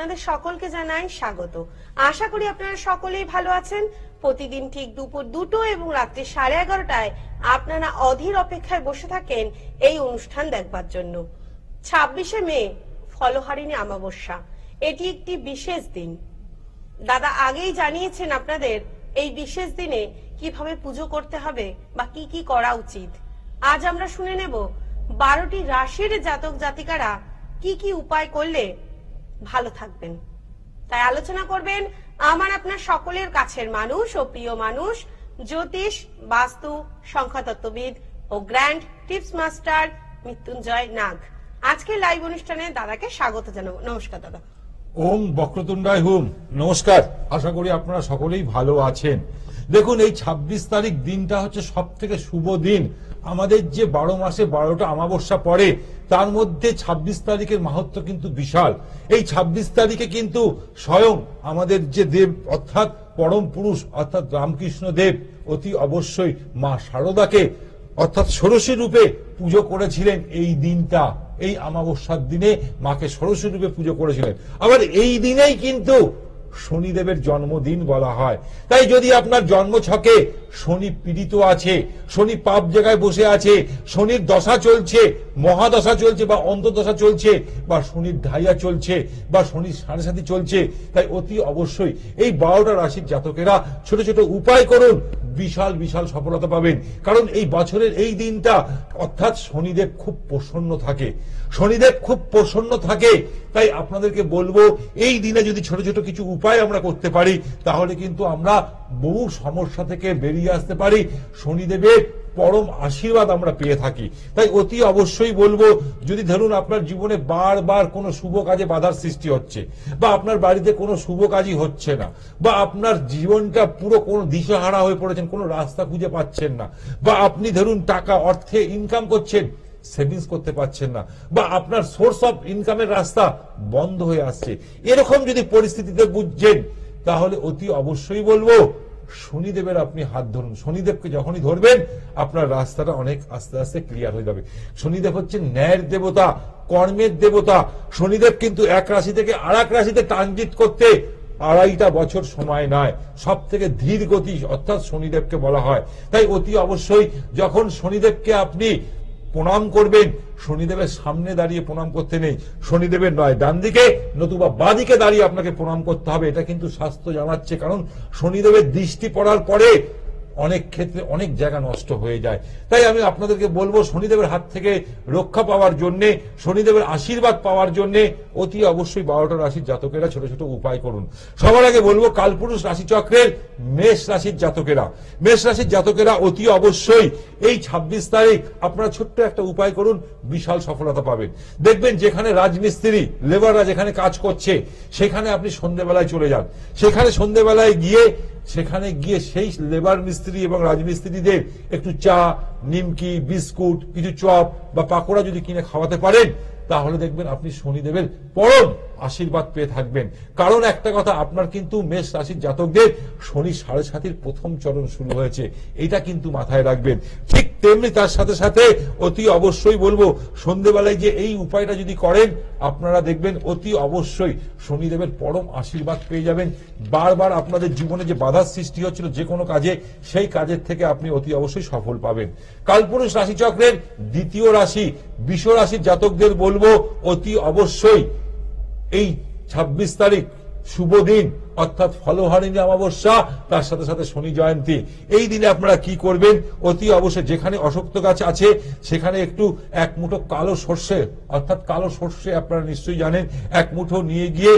আপনাদের সকলকে জানাই স্বাগত। আশা করি আপনারা সকলেই ভালো আছেন। প্রতিদিন ঠিক দুপুর 2টো এবং রাত্রি 11:30টায় আপনারা অধীর অপেক্ষায় বসে থাকেন এই অনুষ্ঠান দেখবার জন্য। 26শে মে ফলহারিণী অমাবস্যা, এটি একটি বিশেষ দিন। দাদা আগেই জানিয়েছেন আপনাদের এই বিশেষ দিনে কিভাবে পুজো করতে হবে বা কি কি করা উচিত। আজ আমরা শুনে নেব 12টি রাশির জাতক জাতিকারা কি কি উপায় করলে ভালো থাকবেন। তাই আলোচনা করবেন আমার আপনার সকলের কাছের মানুষ ও প্রিয় মানুষ, জ্যোতিষ, বাস্তু, সংখ্যাতত্ত্ববিদ ও গ্র্যান্ড টিপস মাস্টার মৃত্যুঞ্জয় নাগ। আজকে লাইভ অনুষ্ঠানে দাদাকে স্বাগত জানাবো। নমস্কার দাদা। ওম বক্রতুণ্ডায় হুম। নমস্কার, আশা করি আপনারা সকলেই ভালো আছেন। দেখুন, এই 26 তারিখ দিনটা হচ্ছে সব থেকে শুভ দিন। আমাদের যে 12 মাসে 12টা অমাবস্যা পড়ে তার মধ্যে 26 তারিখের মাহাত্ম্য কিন্তু বিশাল। এই 26 তারিখে কিন্তু স্বয়ং আমাদের যে দেব অর্থাৎ পরম পুরুষ অর্থাৎ রামকৃষ্ণ দেব অতি অবশ্যই মা শারদাকে অর্থাৎ ষোড়শী রূপে পুজো করেছিলেন। এই দিনটা এই অমাবস্যার দিনে মাকে ষোড়শী রূপে পুজো করেছিলেন। আবার এই দিনেই কিন্তু শনিদেবের জন্মদিন বলা হয়। তাই যদি আপনার জন্ম ছকে শনি পীড়িত আছে, শনি পাপ জায়গায় বসে আছে, শনির দশা চলছে, মহাদশা চলছে বা অন্তর্দশা চলছে, বা শনির ঢাইয়া চলছে, বা শনির সাড়ে সাথী চলছে, তাই অতি অবশ্যই এই 12টা রাশির জাতকেরা ছোট ছোট উপায় করুন, বিশাল বিশাল সফলতা পাবেন। কারণ এই বছরের এই দিনটা অর্থাৎ শনিদেব খুব প্রসন্ন থাকে, শনিদেব খুব প্রসন্ন থাকে। তাই আপনাদেরকে বলবো এই দিনে যদি ছোট ছোট কিছু উপায় আমরা করতে পারি তাহলে কিন্তু আমরা বহু সমস্যা থেকে বেরিয়ে আসতে পারি। শনিদেবের পরম আশীর্বাদ আমরা পেয়ে থাকি। তাই অতি অবশ্যই বলবো, যদি ধরুন আপনার জীবনে বারবার কোনো শুভ কাজে বাধার সৃষ্টি হচ্ছে, বা আপনার বাড়িতে কোনো শুভ কাজই হচ্ছে না, বা আপনার জীবনটা পুরো কোনো দিশাহারা হয়ে পড়েছেন, কোনো রাস্তা খুঁজে পাচ্ছেন না, বা আপনি ধরুন টাকা অর্থে ইনকাম করছেন, সেভিংস করতে পারছেন না, বা আপনার সোর্স অফ ইনকামের রাস্তা বন্ধ হয়ে আসছে, এরকম যদি পরিস্থিতিতে বুঝছেন তাহলে অতি অবশ্যই বলবো শনিদেবের আপনি হাত ধরুন। শনিদেবকে যখনই ধরবেন আপনার রাস্তাটা অনেক আস্তে আস্তে ক্লিয়ার হয়ে যাবে। শনিদেব হচ্ছে ন্যায়ের দেবতা, কর্মের দেবতা। শনিদেব কিন্তু এক রাশি থেকে আর এক রাশিতে ট্রানজিট করতে 2.5 বছর সময় নয়, সব থেকে ধীর গতি অর্থাৎ শনিদেবকে বলা হয়। তাই অতি অবশ্যই যখন শনিদেবকে আপনি প্রণাম করবেন, শনিদেবের সামনে দাঁড়িয়ে প্রণাম করতে নেই, শনিদেবের নয় ডান দিকে নতুবা বাঁ দিকে দাঁড়িয়ে আপনাকে প্রণাম করতে হবে। এটা কিন্তু শাস্ত্র জানাচ্ছে। কারণ শনিদেবের দৃষ্টি পড়ার পরে অনেক ক্ষেত্রে অনেক জায়গা নষ্ট হয়ে যায়। তাই আমি আপনাদেরকে বলবো শনিদেবের হাত থেকে রক্ষা পাওয়ার জন্য, শনিদেবের আশীর্বাদ পাওয়ার জন্য অতি অবশ্যই 12টা রাশির জাতকেরা ছোট ছোট উপায় করুন। সবার আগে বলবো কালপুরুষ রাশিচক্রের মেষ রাশির জাতকেরা, মেষ রাশির জাতকেরা অতি অবশ্যই এই 26 তারিখ আপনারা ছোট্ট একটা উপায় করুন, বিশাল সফলতা পাবেন। দেখবেন যেখানে রাজমিস্ত্রি লেবাররা যেখানে কাজ করছে সেখানে আপনি সন্ধ্যেবেলায় চলে যান, সেখানে সন্ধ্যেবেলায় গিয়ে সেই লেবার মিস্ত্রি এবং রাজমিস্ত্রিদের একটু চা, নিমকি, বিস্কুট, কিছু চপ বা পাকোড়া যদি কিনে খাওয়াতে পারেন তাহলে দেখবেন আপনি শনিদেবের পরম আশীর্বাদ পেয়ে থাকবেন। কারণ একটা কথা, আপনার কিন্তু মেষ রাশির জাতকদের শনি সাড়ে সাতির প্রথম চরণ শুরু হয়েছে, এটা কিন্তু মাথায় রাখবেন। ঠিক তেমনি তার সাথে সাথে অতি অবশ্যই বলবো সন্ধ্যেবেলায় যে এই উপায়টা যদি করেন আপনারা দেখবেন অতি অবশ্যই শনিদেবের পরম আশীর্বাদ পেয়ে যাবেন। বারবার আপনাদের জীবনে যে বাধার সৃষ্টি হচ্ছিল যে কোনো কাজে, সেই কাজের থেকে আপনি অতি অবশ্যই সফল পাবেন। কালপুরুষ রাশিচক্রের দ্বিতীয় রাশি বৃষ রাশির জাতকদের বলবো অতি অবশ্যই এই 26 তারিখ শুভ দিন অর্থাৎ ফলহারিণী অমাবস্যা, তার সাথে সাথে শনি জয়ন্তী। এই দিনে আপনারা কি করবেন, অতি অবশ্যই যেখানে অশক্ত গাছ আছে সেখানে একটু এক মুঠো কালো সর্ষে অর্থাৎ কালো সর্ষে আপনারা নিশ্চয়ই জানেন, এক মুঠো নিয়ে গিয়ে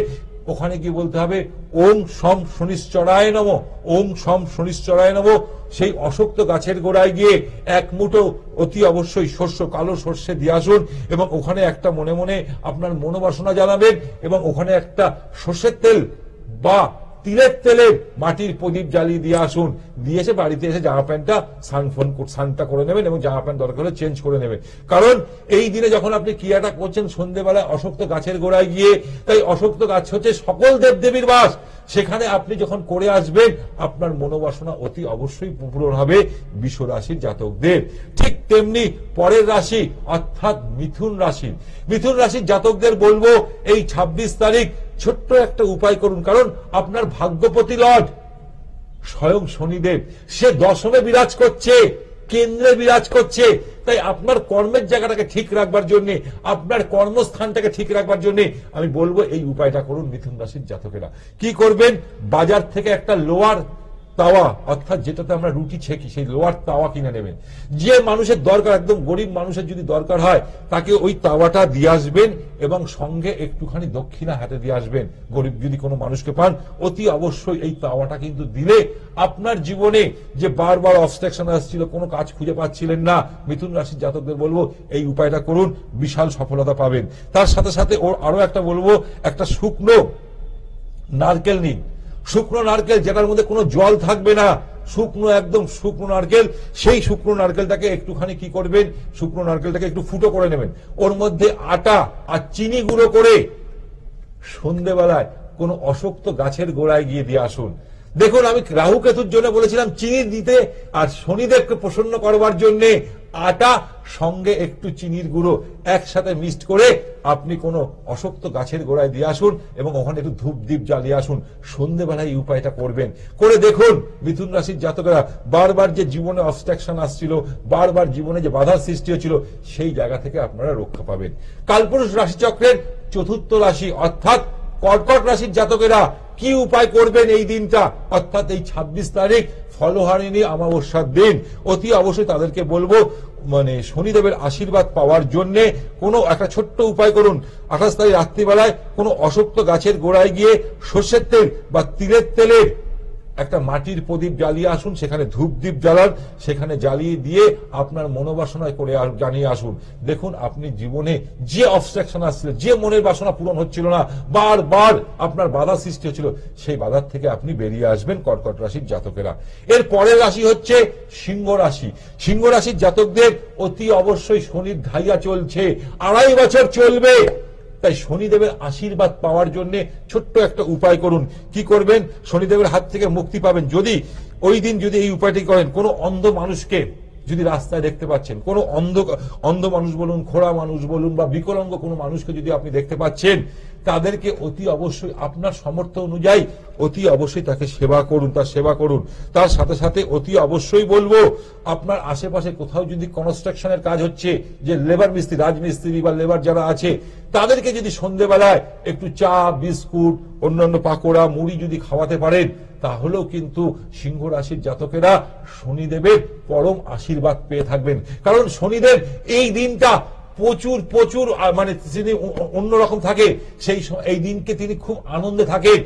ওখানে গিয়ে বলতে হবে ওম সম শনিশ্চরায় নমঃ, ওম সম শনিশ্চরায় নমঃ। সেই অশক্ত গাছের গোড়ায় গিয়ে এক মুঠো অতি অবশ্যই কালো সর্ষে দিয়ে আসুন এবং ওখানে একটা মনে মনে আপনার মনোবাসনা জানাবেন এবং ওখানে একটা সর্ষের তেল বা তিলের তেলে মাটির প্রদীপ জ্বালিয়ে দিয়ে আসুন। দিয়ে এসে বাড়িতে এসে জামা প্যান্টটা স্নানটা করে নেবেন এবং জামা প্যান্ট দরকার হলে চেঞ্জ করে নেবেন। কারণ এই দিনে যখন আপনি ক্রিয়াটা করছেন সন্ধ্যেবেলায় অশক্ত গাছের গোড়ায় গিয়ে, তাই অশক্ত গাছ হচ্ছে সকল দেবদেবীর বাস, সেখানে আপনি যখন করে আসবেন আপনার মনোবাসনা অতি অবশ্যই পূরণ হবে বৃষ রাশির জাতকদের। ঠিক তেমনি পরের রাশি অর্থাৎ মিথুন রাশির জাতকদের বলবো এই 26 তারিখ ছোট্ট একটা উপায় করুন, কারণ আপনার ভাগ্যপতি লর্ড স্বয়ং শনিদেব, সে দশমে বিরাজ করছে, কেন্দ্রে বিরাজ করছে। তাই আপনার কর্মের জায়গাটাকে ঠিক রাখবার জন্য, আপনার কর্মস্থানটাকে ঠিক রাখবার জন্য আমি বলবো এই উপায়টা করুন মিথুন রাশির জাতকেরা। কি করবেন? বাজার থেকে একটা লোয়ার তাওয়া, অর্থাৎ যেটাতে আমরা রুটি ছেঁকি, সেই লোয়ার তাওয়া কিনে নেবেন। যে মানুষের দরকার, একদম গরিব মানুষের যদি দরকার হয়, তাকে ওই তাওয়াটা দিয়ে আসবেন এবং সঙ্গে একটুখানি দক্ষিণা হাতে দিয়ে আসবেন। গরিব যদি কোনো মানুষকে পান, অতি অবশ্যই এই তাওয়াটা কিন্তু দিলে আপনার জীবনে যে বারবার অবস্ট্রাকশন আসছিল, কোনো কাজ খুঁজে পাচ্ছিলেন না, মিথুন রাশির জাতকদের বলবো এই উপায়টা করুন, বিশাল সফলতা পাবেন। তার সাথে সাথে ওর আরো একটা বলবো, একটা শুকনো নারকেল নিন। শুকনো নারকেল, যেটার মধ্যে কোনো জল থাকবে না, শুকনো, একদম শুকনো নারকেল। সেই শুকনো নারকেলটাকে একটুখানি কি করবেন, শুকনো নারকেলটাকে একটু ফুটো করে নেবেন, ওর মধ্যে আটা আর চিনি গুঁড়ো করে সন্ধ্যেবেলায় কোনো অশক্ত গাছের গোড়ায় গিয়ে দিয়ে আসুন। দেখুন, আমি রাহু কেতুর জন্য বলেছিলাম চিনি দিতে, আর শনিদেবকে প্রসন্ন করবার জন্য আটা সঙ্গে একটু চিনির গুঁড়ো একসাথে মিক্সড করে আপনি কোনো অশক্ত গাছের গোড়ায় দিয়ে আসুন এবং ওখানে একটু ধূপ দ্বীপ জ্বালিয়ে আসুন। সন্ধ্যেবেলায় এই উপায়টা করবেন, করে দেখুন মিথুন রাশির জাতকেরা বারবার যে জীবনে অবস্ট্রাকশন আসছিল, বারবার জীবনে যে বাধার সৃষ্টি হচ্ছিল, সেই জায়গা থেকে আপনারা রক্ষা পাবেন। কালপুরুষ রাশিচক্রের চতুর্থ রাশি অর্থাৎ কর্কট রাশির জাতকেরা কি উপায় করবেন এই দিনটা, অর্থাৎ এই 26 তারিখ ফলহারিণী অমাবস্যার দিন? অতি অবশ্যই তাদেরকে বলবো শনিদেবের আশীর্বাদ পাওয়ার জন্য কোনো একটা ছোট্ট উপায় করুন। 28 তারিখ রাত্রিবেলায় কোনো অশক্ত গাছের গোড়ায় গিয়ে সর্ষের তেল বা তিলের তেলের একটা মাটির প্রদীপ জ্বালিয়ে আসুন, সেখানে ধূপ দ্বীপ জ্বালান, সেখানে জ্বালিয়ে দিয়ে আপনার মনোবাসনায় করে জানিয়ে আসুন। দেখুন, আপনি জীবনে যে অবস্ট্রাকশন আসছিল, যে মনের বাসনা পূরণ হচ্ছিল না, বারবার আপনার বাধা সৃষ্টি হচ্ছিল, সেই বাধার থেকে আপনি বেরিয়ে আসবেন কর্কট রাশির জাতকেরা। এর পরের রাশি হচ্ছে সিংহ রাশি। সিংহ রাশির জাতকদের অতি অবশ্যই শনির ঢাইয়া চলছে, 2.5 বছর চলবে। তাই শনিদেবের আশীর্বাদ পাওয়ার জন্য ছোট্ট একটা উপায় করুন। কি করবেন? শনিদেবের হাত থেকে মুক্তি পাবেন যদি ওই দিন যদি এই উপায়টি করেন। কোনো অন্ধ মানুষকে যদি রাস্তায় দেখতে পাচ্ছেন, কোনো অন্ধ মানুষ বলুন, খোড়া মানুষ বলুন বা বিকলাঙ্গ কোনো মানুষকে যদি আপনি দেখতে পাচ্ছেন, তাদেরকে অতি অবশ্যই আপনার সামর্থ্য অনুযায়ী অতি অবশ্যই তাকে সেবা করুন, তার সেবা করুন। তার সাথে সাথে অতি অবশ্যই বলবো, আপনার আশেপাশে কোথাও যদি কনস্ট্রাকশনের কাজ হচ্ছে, যে লেবার মিস্ত্রি, রাজমিস্ত্রি বা লেবার যারা আছে, তাদেরকে যদি সন্ধ্যেবেলায় একটু চা, বিস্কুট, অন্যান্য পাকোড়া, মুড়ি যদি খাওয়াতে পারেন, তাহলেও কিন্তু সিংহ রাশির জাতকেরা শনিদেবের পরম আশীর্বাদ পেয়ে থাকবেন। কারণ শনিদেব এই দিনটা প্রচুর প্রচুর তিনি অন্যরকম থাকে, এই দিনকে তিনি খুব আনন্দে থাকেন।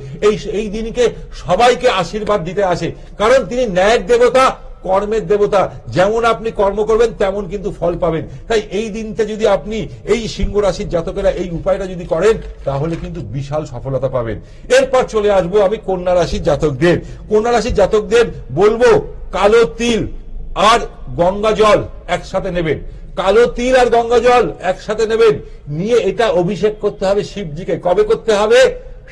এই দিনকে সবাইকে আশীর্বাদ দিতে আসে, কারণ তিনি ন্যায়ের দেবতা, কর্মের দেবতা। যেমন আপনি কর্ম করবেন তেমন কিন্তু ফল পাবেন। তাই এই দিনটা যদি আপনি এই সিংহ রাশির জাতকেরা এই উপায়টা যদি করেন, তাহলে কিন্তু বিশাল সফলতা পাবেন। এরপর চলে আসবো আমি কন্যা রাশির জাতকদের। কন্যা রাশির জাতকদের বলবো, কালো তিল আর গঙ্গা জল একসাথে নেবেন। কালো তিল আর গঙ্গা জল একসাথে নেবেন, নিয়ে এটা অভিষেক করতে হবে শিবজিকে। কবে করতে হবে?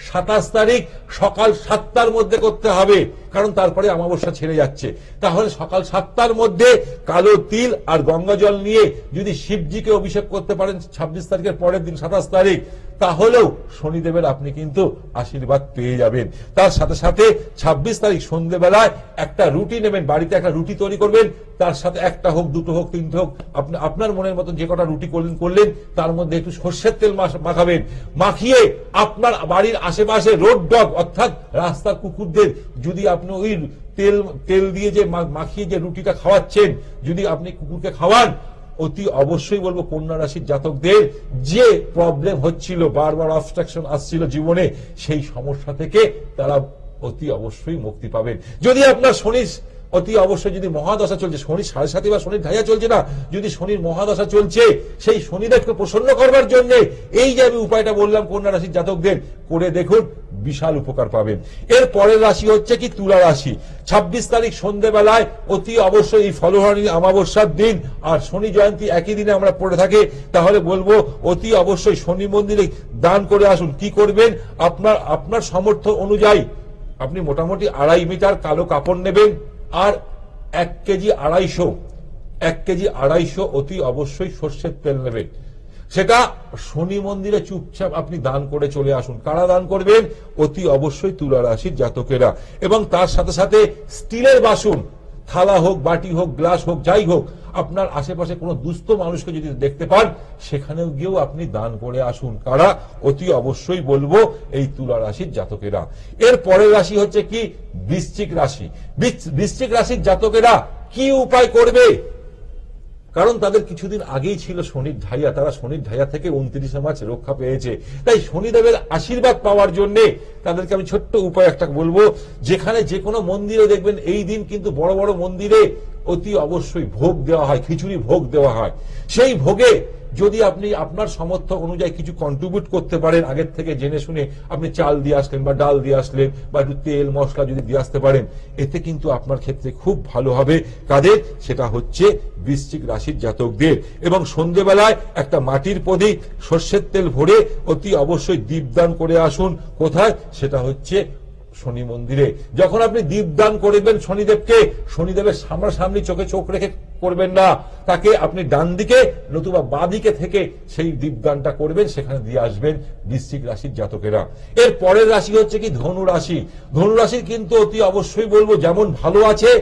27 তারিখ সকাল 7টার মধ্যে করতে হবে, কারণ তারপরে অমাবস্যা ছেড়ে যাচ্ছে। তাহলে সকাল 7টার মধ্যে কালো তিল আর গঙ্গা জল নিয়ে যদি শিবজিকে অভিষেক করতে পারেন 26 তারিখের পরের দিন 27 তারিখ, তাহলেও শনিদেবের আপনি কিন্তু আশীর্বাদ পেয়ে যাবেন। তার সাথে সাথে 26 তারিখ সন্ধ্যেবেলায় একটা রুটি নেবেন, বাড়িতে একটা রুটি তৈরি করবেন, তার সাথে একটা হোক, দুটো হোক, তিনটে হোক, আপনার মনের মতন যে কটা রুটি করলেন, তার মধ্যে একটু সর্ষের তেল মাখাবেন। মাখিয়ে আপনার বাড়ির আশেপাশে রোড ডগ অর্থাৎ রাস্তার কুকুরদের যদি আপনি ওই তেল দিয়ে যে মাখিয়ে যে রুটিটা খাওয়াচ্ছেন, যদি আপনি কুকুরকে খাওয়ান, অতি অবশ্যই বলবো কন্যা রাশির জাতকদের যে প্রবলেম হচ্ছিল, বারবার অবস্ট্রাকশন আসছিল জীবনে, সেই সমস্যা থেকে তারা অতি অবশ্যই মুক্তি পাবেন। যদি আপনার শনি অতি অবশ্যই যদি মহাদশা চলছে, শনির 7.5 বা শনির ঢাইয়া চলছে না, যদি শনির মহাদশা চলছে, সেই শনিদেবকে প্রসন্ন করবার জন্য এই যে আমি উপায়টা বললাম কন্যা রাশির জাতকদের, করে দেখুন, বিশাল উপকার পাবেন। এর পরের রাশি হচ্ছে কি তুলা রাশি। 26 তারিখ সন্ধ্যেবেলায় অতি অবশ্যই এই ফলহারিণী অমাবস্যার দিন আর শনি জয়ন্তী একই দিনে আমরা পড়ে থাকি, তাহলে বলবো অতি অবশ্যই শনি মন্দিরে দান করে আসুন। কি করবেন? আপনার সামর্থ্য অনুযায়ী আপনি মোটামুটি 2.5 মিটার কালো কাপড় নেবেন, আর 1 কেজি 250 অতি অবশ্যই সর্ষের তেল নেবেন। সেটা শনি মন্দিরে চুপচাপ আপনি দান করে চলে আসুন। কারা দান করবেন? অতি অবশ্যই তুলা রাশির জাতকেরা। এবং তার সাথে সাথে স্টিলের বাসন, থালা হোক, বাটি হোক, গ্লাস হোক, যাই হোক, আপনার আশেপাশে কোনো দুস্থ মানুষকে যদি দেখতে পান, সেখানেও গিয়েও আপনি দান করে আসুন। কারা? অতি অবশ্যই বলবো এই তুলা রাশির জাতকেরা। এর পরের রাশি হচ্ছে কি? বৃশ্চিক রাশি। বৃশ্চিক রাশির জাতকেরা কি উপায় করবে? কারণ তাদের কিছুদিন আগেই ছিল শনির ঢাইয়া, তারা শনির ঢাইয়া থেকে 29শে মার্চ রক্ষা পেয়েছে। তাই শনিদেবের আশীর্বাদ পাওয়ার জন্য তাদেরকে আমি ছোট্ট উপায় একটা বলবো। যেখানে যে কোনো মন্দিরে দেখবেন এই দিন কিন্তু বড় বড় মন্দিরে অতি অবশ্যই ভোগ দেওয়া হয়, খিচুড়ি ভোগ দেওয়া হয়। সেই ভোগে যদি আপনি আপনার সামর্থ্য অনুযায়ী কিছু কন্ট্রিবিউট করতে পারেন, আগের থেকে জেনে শুনে আপনি চাল দিয়ে আসলেন বা ডাল দিয়ে আসলেন বা একটু তেল মশলা যদি দিয়ে আসতে পারেন, এতে কিন্তু আপনার ক্ষেত্রে খুব ভালো হবে। কাদের? সেটা হচ্ছে বৃশ্চিক রাশির জাতকদের। এবং সন্ধ্যেবেলায় একটা মাটির প্রদীপ সর্ষের তেল ভরে অতি অবশ্যই দীপদান করে আসুন। কোথায়? সেটা হচ্ছে শনি মন্দিরে। যখন আপনি দীপদান করবেন শনিদেবকে, শনিদেবের সামনাসামনি চোখে চোখ রেখে করবেন না, তাকে আপনি ডান দিকে নতুবা বাঁ দিকে থেকে সেই দীপদানটা করবেন, সেখানে দিয়ে আসবেন বৃশ্চিক রাশির জাতকেরা। এর পরের রাশি হচ্ছে কি? ধনু রাশি। ধনু রাশির কিন্তু অতি অবশ্যই বলবো যেমন ভালো আছে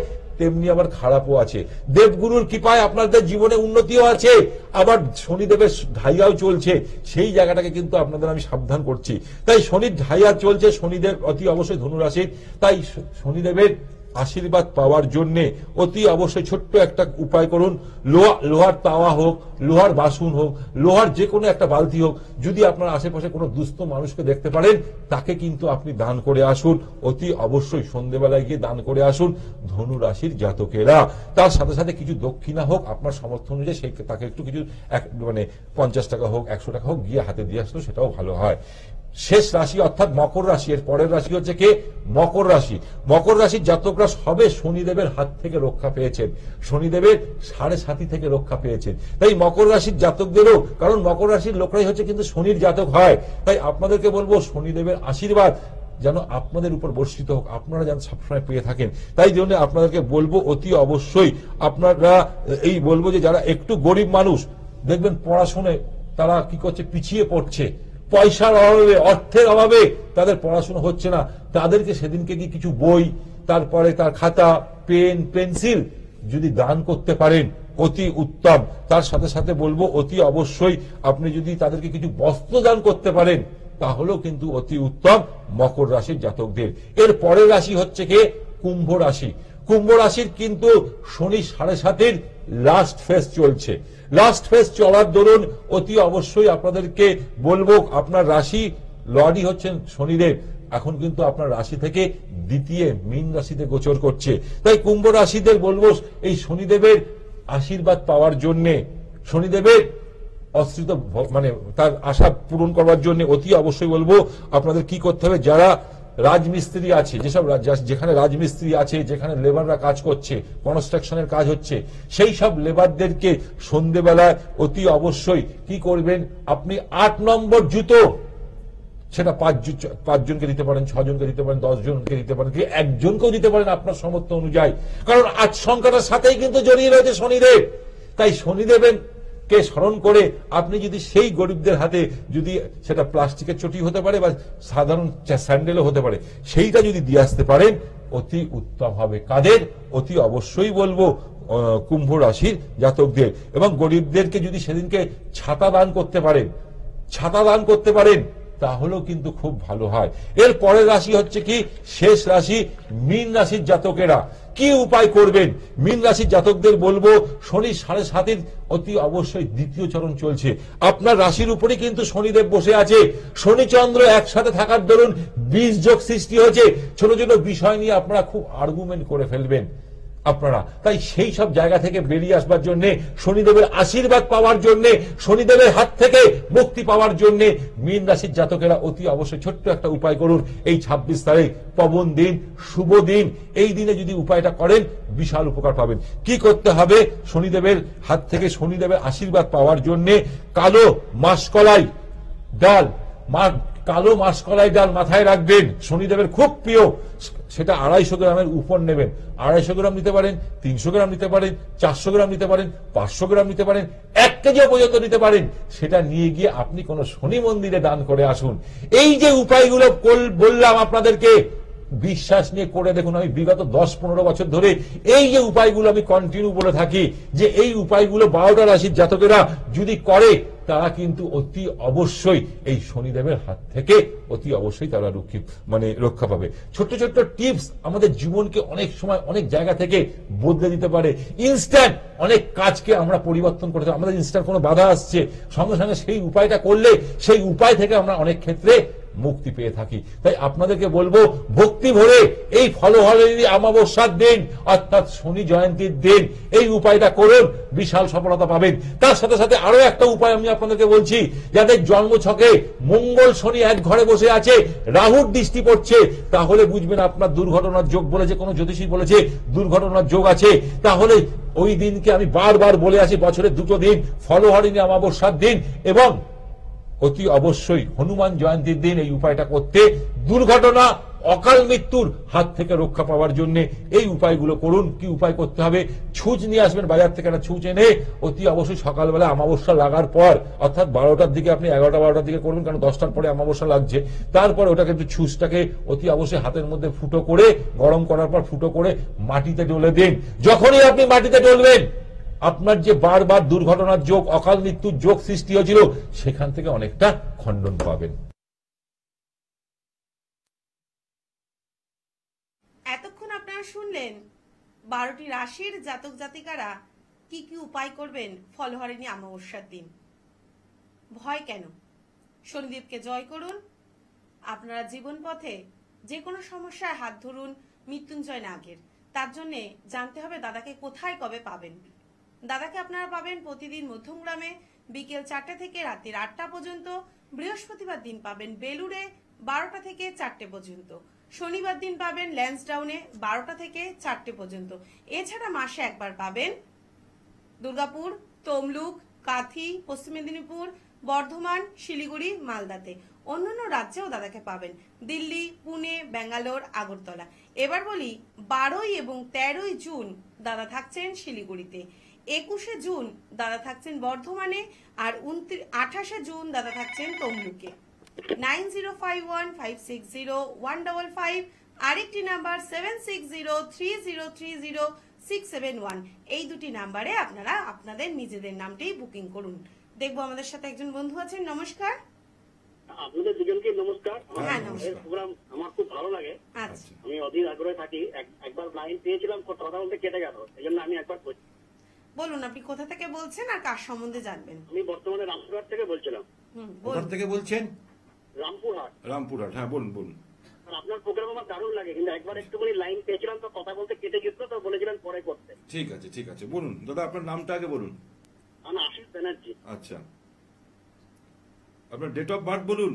তেমনি আবার খারাপও আছে। দেবগুরুর কৃপায় আপনাদের জীবনে উন্নতিও আছে, আবার শনিদেবের ঢাইয়াও চলছে। সেই জায়গাটাকে কিন্তু আপনাদের আমি সাবধান করছি। তাই শনির ঢাইয়া চলছে, শনিদেব অতি অবশ্যই ধনুরাশির। তাই শনিদেবের আশীর্বাদ পাওয়ার জন্য অতি অবশ্যই ছোট্ট একটা উপায় করুন। লোহার তাওয়া হোক, লোহার বাসন হোক, লোহার যে কোনো একটা বালতি হোক, যদি আপনার আশেপাশে কোনো দুস্থ মানুষকে দেখতে পারেন, তাকে কিন্তু আপনি দান করে আসুন। অতি অবশ্যই সন্ধ্যেবেলায় গিয়ে দান করে আসুন ধনু রাশির জাতকেরা। তার সাথে সাথে কিছু দক্ষিণা হোক আপনার সামর্থ্য অনুযায়ী, সেই তাকে একটু কিছু মানে 50 টাকা হোক, 100 টাকা হোক গিয়ে হাতে দিয়ে আসলো, সেটাও ভালো হয়। শেষ রাশি অর্থাৎ মকর রাশি। এর পরের রাশি হচ্ছে কে? মকর রাশি। মকর রাশির জাতকরা সবে শনিদেবের হাত থেকে রক্ষা পেয়েছেন, শনিদেবের 7.5 থেকে রক্ষা পেয়েছেন। তাই মকর রাশির জাতকদেরও, কারণ মকর রাশির লোকরাই হচ্ছে কিন্তু শনির জাতক হয়, তাই আপনাদেরকে বলবো শনিদেবের আশীর্বাদ যেন আপনাদের উপর বর্ষিত হোক, আপনারা যেন সবসময় পেয়ে থাকেন। তাই জন্য আপনাদেরকে বলবো অতি অবশ্যই আপনারা এই বলবো যে যারা একটু গরিব মানুষ দেখবেন পড়াশোনায় তারা কি করছে, পিছিয়ে পড়ছে, পয়সার অভাবে, অর্থের অভাবে তাদের পড়াশোনা হচ্ছে না, তাদেরকে সেদিনকে কি কিছু বই, তারপরে তার খাতা, পেন, পেন্সিল যদি দান করতে পারেন অতি উত্তম। তার সাথে সাথে বলবো অতি অবশ্যই আপনি যদি তাদেরকে কিছু বস্ত্র দান করতে পারেন, তাহলেও কিন্তু অতি উত্তম মকর রাশির জাতকদের। এর পরের রাশি হচ্ছে কি? কুম্ভ রাশি। কুম্ভ রাশির কিন্তু শনি 7.5 লাস্ট ফেজ চলছে। লাস্ট ফেজ চলার দরুন অতি অবশ্যই আপনাদেরকে বলবো আপনার রাশি লর্ডই হচ্ছেন শনিদেব, এখন কিন্তু আপনার রাশি থেকে দ্বিতীয় মীন রাশিতে গোচর করছে। তাই কুম্ভ রাশিদের বলবো এই শনিদেবের আশীর্বাদ পাওয়ার জন্য, শনিদেবের অশ্রিত মানে তার আশা পূরণ করার জন্য অতি অবশ্যই বলবো আপনাদের কি করতে হবে। যারা রাজমিস্ত্রি আছে, যেসব যেখানে রাজমিস্ত্রি আছে, যেখানে লেবাররা কাজ করছে, কনস্ট্রাকশনের কাজ হচ্ছে, সেই সব লেবারদেরকে সন্ধ্যেবেলায় অতি অবশ্যই কি করবেন, আপনি 8 নম্বর জুতো, সেটা 5 জনকে দিতে পারেন, 6 জনকে দিতে পারেন, 10 জনকে দিতে পারেন, কি একজনকেও দিতে পারেন আপনার সামর্থ্য অনুযায়ী। কারণ 8 সংখ্যাটার সাথেই কিন্তু জড়িয়ে রয়েছে শনিদেব। তাই শনিদেবের কে স্মরণ করে আপনি যদি সেই গরিবদের হাতে, যদি সেটা প্লাস্টিকের চটি হতে পারে বা সাধারণ স্যান্ডেলও হতে পারে, সেইটা যদি দিয়ে আসতে পারেন অতি উত্তম হবে। কাদের? অতি অবশ্যই বলবো কুম্ভ রাশির জাতকদের। এবং গরিবদেরকে যদি সেদিনকে ছাতা দান করতে পারেন, ছাতা দান করতে পারেন, তাহলেও কিন্তু খুব ভালো হয়। এর পরের রাশি হচ্ছে কি? শেষ রাশি মীন রাশির জাতকেরা। কি উপায় করবেন? মীন রাশির জাতকদের বলবো শনি 7.5 অতি অবশ্যই দ্বিতীয় চরণ চলছে, আপনার রাশির উপরে কিন্তু শনিদেব বসে আছে। শনি চন্দ্র একসাথে থাকার দরুন 20 যোগ সৃষ্টি হয়েছে। ছোট ছোট বিষয় নিয়ে আপনারা খুব আর্গুমেন্ট করে ফেলবেন আপনারা। তাই সেই সব জায়গা থেকে বেরিয়ে আসবার জন্য, শনিদেবের আশীর্বাদ পাওয়ার জন্য, শনিদেবের হাত থেকে মুক্তি পাওয়ার জন্য মীন রাশির জাতকেরা অতি অবশ্যই ছোট্ট একটা উপায় করুন। এই 26 তারিখ পবন দিন, শুভ দিন, এই দিনে যদি উপায়টা করেন বিশাল উপকার পাবেন। কি করতে হবে? শনিদেবের হাত থেকে শনিদেবের আশীর্বাদ পাওয়ার জন্য কালো মাসকলাই ডাল, কালো মাসকলাই ডাল মাথায় রাখবেন, শনিদেবের খুব প্রিয়। সেটা 250 গ্রামের উপর নেবেন। 250 গ্রাম নিতে পারেন, 300 গ্রাম নিতে পারেন, 400 গ্রাম নিতে পারেন, 500 গ্রাম নিতে পারেন, 1 কেজিও পর্যন্ত নিতে পারেন। সেটা নিয়ে গিয়ে আপনি কোন শনি মন্দিরে দান করে আসুন। এই যে উপায়গুলো বললাম আপনাদেরকে, বিশ্বাস নিয়ে করে দেখুন। আমি বিগত 10-15 বছর ধরে এই যে উপায়গুলো আমি কন্টিনিউ বলে থাকি, যে এই উপায়গুলো 12টা রাশির জাতকেরা যদি করে, তারা কিন্তু অতি অবশ্যই এই শনিদেবের হাত থেকে অতি অবশ্যই তারা রক্ষা পাবে। ছোট্ট ছোট্ট টিপস আমাদের জীবনকে অনেক সময় অনেক জায়গা থেকে বদলে দিতে পারে। ইনস্ট্যান্ট অনেক কাজকে আমরা পরিবর্তন করতে, আমাদের ইনস্ট্যান্ট কোনো বাধা আসছে, সঙ্গে সঙ্গে সেই উপায়টা করলে সেই উপায় থেকে আমরা অনেক ক্ষেত্রে মুক্তি পেয়ে থাকি। তাই আপনাদেরকে বলবো, ভক্তি ভরে এই ফলহরণী অমাবস্যার দিন অর্থাৎ শনি জয়ন্তীর দিন এই উপায়টা করুন, বিশাল সফলতা পাবেন। তার সাথে সাথে আরো একটা উপায় আমি আপনাদেরকে বলছি, যাদের জন্মছকে মঙ্গল শনি এক ঘরে বসে আছে, রাহুর দৃষ্টি পড়ছে, তাহলে বুঝবেন আপনার দুর্ঘটনার যোগ বলেছে, কোন জ্যোতিষী বলেছে দুর্ঘটনার যোগ আছে। তাহলে ওই দিনকে আমি বারবার বলে আসি, বছরের 2টো দিন, ফলহরণী অমাবস্যার দিন এবং অতি অবশ্যই হনুমান জয়ন্তীর দিন এই উপায়টা করতে, দুর্ঘটনা অকাল মৃত্যুর হাত থেকে রক্ষা পাওয়ার জন্য এই উপায়গুলো করুন। কি উপায় করতে হবে? ছুঁচ নিয়ে আসবেন বাজার থেকে, একটা ছুঁচ এনে অতি অবশ্যই সকালবেলা অমাবস্যা লাগার পর, অর্থাৎ 12টার দিকে, আপনি 11টা-12টার দিকে করবেন, কারণ 10টার পরে অমাবস্যা লাগছে। তারপর ওটাকে একটু ছুঁচটাকে অতি অবশ্যই হাতের মধ্যে ফুটো করে, গরম করার পর ফুটো করে মাটিতে ডলে দিন। যখনই আপনি মাটিতে ডলবেন, আপনার যে বারবার দুর্ঘটনার যোগ, অকাল মৃত্যুর যোগ সৃষ্টি হয়েছিল, সেখান থেকে অনেকটা খণ্ডন পাবেন। এতক্ষণ আপনারা শুনলেন 12টি রাশির জাতক জাতিকারা কি কি উপায় করবেন ফলহরণী অমাবস্যার দিন। ভয় কেন? শনিদেবকে জয় করুন। আপনারা জীবন পথে যে কোনো সমস্যায় হাত ধরুন মৃত্যুঞ্জয় নাগের। তার জন্য জানতে হবে দাদাকে কোথায় কবে পাবেন। দাদাকে আপনারা পাবেন প্রতিদিন মধ্যমগ্রামে বিকেল 4টে থেকে রাত্রির 8টা পর্যন্ত। বৃহস্পতিবার দিন পাবেন বেলুড়ে 12টা থেকে 4টে পর্যন্ত। শনিবার দিন পাবেন ল্যান্সডাউনে 12টা থেকে 4টে পর্যন্ত। এছাড়া মাসে একবার পাবেন দুর্গাপুর, তমলুক, কাথি, পশ্চিম মেদিনীপুর, বর্ধমান, শিলিগুড়ি, মালদাতে। অন্যান্য রাজ্যেও দাদাকে পাবেন দিল্লি, পুনে, ব্যাঙ্গালোর, আগরতলা। এবার বলি 12 এবং 13 জুন দাদা থাকছেন শিলিগুড়িতে, 21 জুন দাদা থাকছেন বর্ধমানে, আর 28 জুন দাদা থাকছেন তমলুকে। 9051560155, আরেকটি নাম্বার 7603030671। এই দুটি নাম্বারে আপনারা আপনাদের নিজেদের নামটি বুকিং করুন। দেখবো আমাদের সাথে একজন বন্ধু আছেন। নমস্কার। আপনাদের দুজনকে নমস্কার। হ্যাঁ, এই প্রোগ্রাম আমার খুব ভালো লাগে। আচ্ছা, আমি অধীর আগ্রহে থাকি। একবার লাইন পেয়েছিলাম, কথা বলতে কেটে গেল, এই জন্য আমি একবার করছি। বলুন আপনি কোথা থেকে বলছেন আর কার সম্বন্ধে জানবেন? আমি বর্তমানে রামপুরহাট থেকে বলছিলাম। কোথা থেকে বলছেন? রামপুরহাট। রামপুরহাট, হ্যাঁ বলুন বলুন। আর আপনার প্রোগ্রাম আমার দারুণ লাগে, কিন্তু একবার একটুখানি লাইন পেয়েছিলাম তো কথা বলতে কেটে যেত, তো বলেছিলেন পরে করতে। ঠিক আছে ঠিক আছে, বলুন দাদা, আপনার নামটা আগে বলুন। আমি আশিস ব্যানার্জি। আচ্ছা, আপনার ডেট অফ বার্থ বলুন।